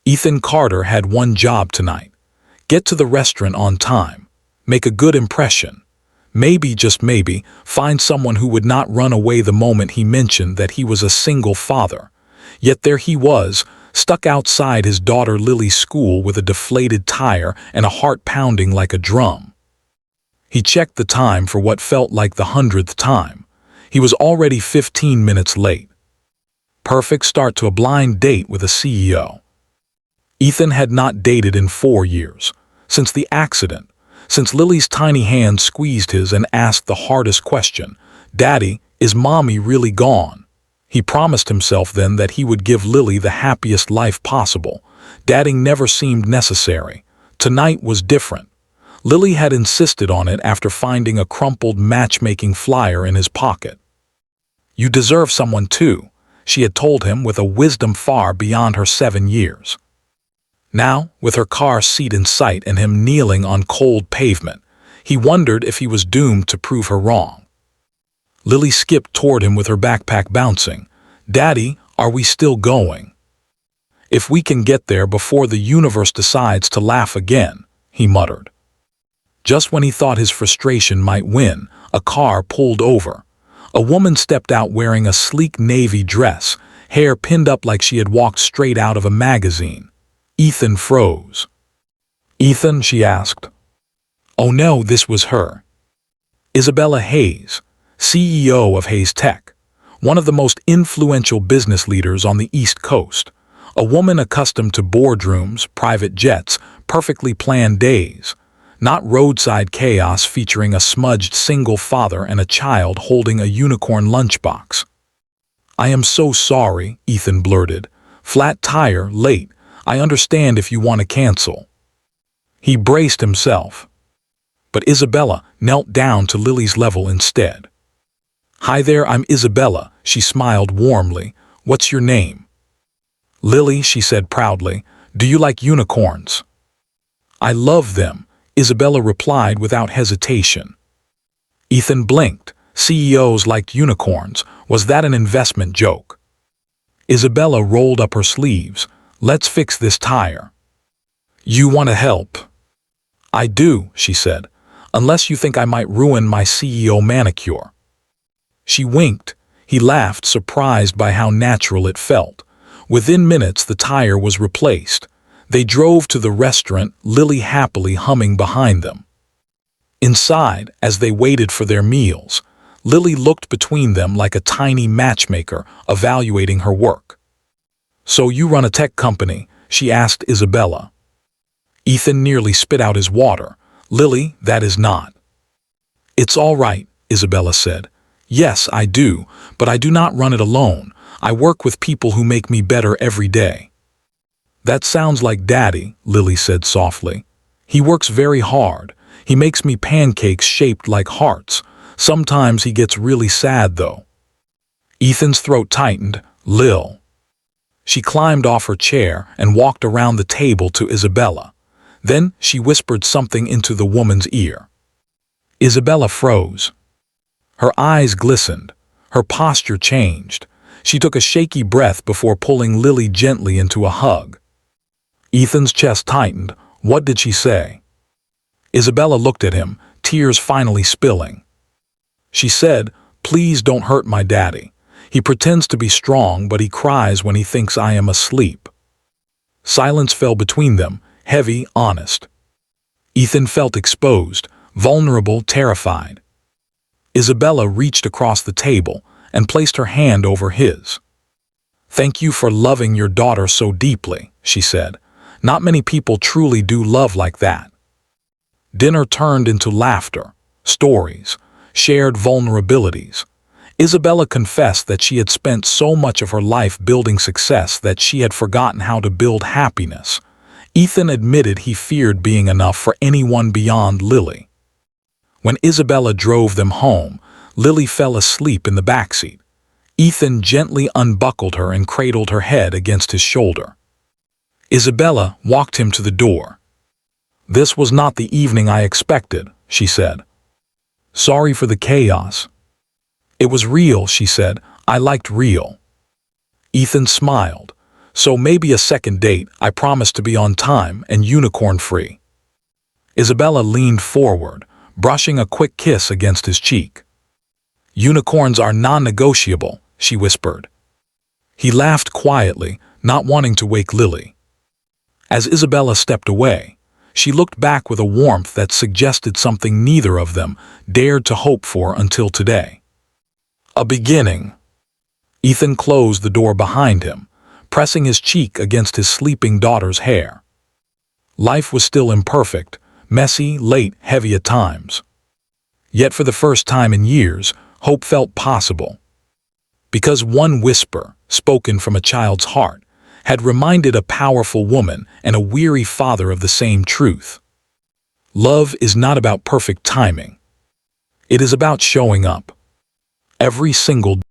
Ethan Carter had one job tonight. Get to the restaurant on time. Make a good impression. Maybe, just maybe, find someone who would not run away the moment he mentioned that he was a single father. Yet there he was, stuck outside his daughter Lily's school with a deflated tire and a heart pounding like a drum. He checked the time for what felt like the 100th time. He was already 15 minutes late. Perfect start to a blind date with a CEO. Ethan had not dated in 4 years. Since the accident. Since Lily's tiny hand squeezed his and asked the hardest question, "Daddy, is Mommy really gone?" He promised himself then that he would give Lily the happiest life possible. Dadding never seemed necessary. Tonight was different. Lily had insisted on it after finding a crumpled matchmaking flyer in his pocket. "You deserve someone too," she had told him with a wisdom far beyond her 7 years. Now, with her car seat in sight and him kneeling on cold pavement, he wondered if he was doomed to prove her wrong. Lily skipped toward him with her backpack bouncing. "Daddy, are we still going?" "If we can get there before the universe decides to laugh again," he muttered. Just when he thought his frustration might win, a car pulled over. A woman stepped out wearing a sleek navy dress, hair pinned up like she had walked straight out of a magazine. Ethan froze. "Ethan?" she asked. Oh no, this was her. Isabella Hayes, CEO of Hayes Tech, one of the most influential business leaders on the East Coast, a woman accustomed to boardrooms, private jets, perfectly planned days, not roadside chaos featuring a smudged single father and a child holding a unicorn lunchbox. "I am so sorry," Ethan blurted. "Flat tire, late. I understand if you want to cancel." He braced himself. But Isabella knelt down to Lily's level instead. "Hi there, I'm Isabella," she smiled warmly. "What's your name?" "Lily," she said proudly. "Do you like unicorns?" "I love them," Isabella replied without hesitation. Ethan blinked. CEOs liked unicorns. Was that an investment joke? Isabella rolled up her sleeves. "Let's fix this tire." "You want to help?" "I do," she said, "unless you think I might ruin my CEO manicure." She winked. He laughed, surprised by how natural it felt. Within minutes, the tire was replaced. They drove to the restaurant, Lily happily humming behind them. Inside, as they waited for their meals, Lily looked between them like a tiny matchmaker evaluating her work. "So you run a tech company?" she asked Isabella. Ethan nearly spit out his water. "Lily, that is not." "It's all right," Isabella said. "Yes, I do, but I do not run it alone. I work with people who make me better every day." "That sounds like Daddy," Lily said softly. "He works very hard. He makes me pancakes shaped like hearts. Sometimes he gets really sad, though." Ethan's throat tightened. "Lil." She climbed off her chair and walked around the table to Isabella. Then she whispered something into the woman's ear. Isabella froze. Her eyes glistened. Her posture changed. She took a shaky breath before pulling Lily gently into a hug. Ethan's chest tightened. What did she say? Isabella looked at him, tears finally spilling. She said, "Please don't hurt my daddy. He pretends to be strong, but he cries when he thinks I am asleep." Silence fell between them, heavy, honest. Ethan felt exposed, vulnerable, terrified. Isabella reached across the table and placed her hand over his. "Thank you for loving your daughter so deeply," she said. "Not many people truly do love like that." Dinner turned into laughter, stories, shared vulnerabilities. Isabella confessed that she had spent so much of her life building success that she had forgotten how to build happiness. Ethan admitted he feared being enough for anyone beyond Lily. When Isabella drove them home, Lily fell asleep in the backseat. Ethan gently unbuckled her and cradled her head against his shoulder. Isabella walked him to the door. "This was not the evening I expected," she said. "Sorry for the chaos." "It was real," she said. "I liked real." Ethan smiled. So maybe a second date. I promise to be on time and unicorn-free. Isabella leaned forward, brushing a quick kiss against his cheek. Unicorns are non-negotiable, she whispered. He laughed quietly, not wanting to wake Lily. As Isabella stepped away, she looked back with a warmth that suggested something neither of them dared to hope for until today. A beginning. Ethan closed the door behind him, pressing his cheek against his sleeping daughter's hair. Life was still imperfect, messy, late, heavy at times. Yet for the first time in years, hope felt possible. Because one whisper, spoken from a child's heart, had reminded a powerful woman and a weary father of the same truth. Love is not about perfect timing. It is about showing up. Every single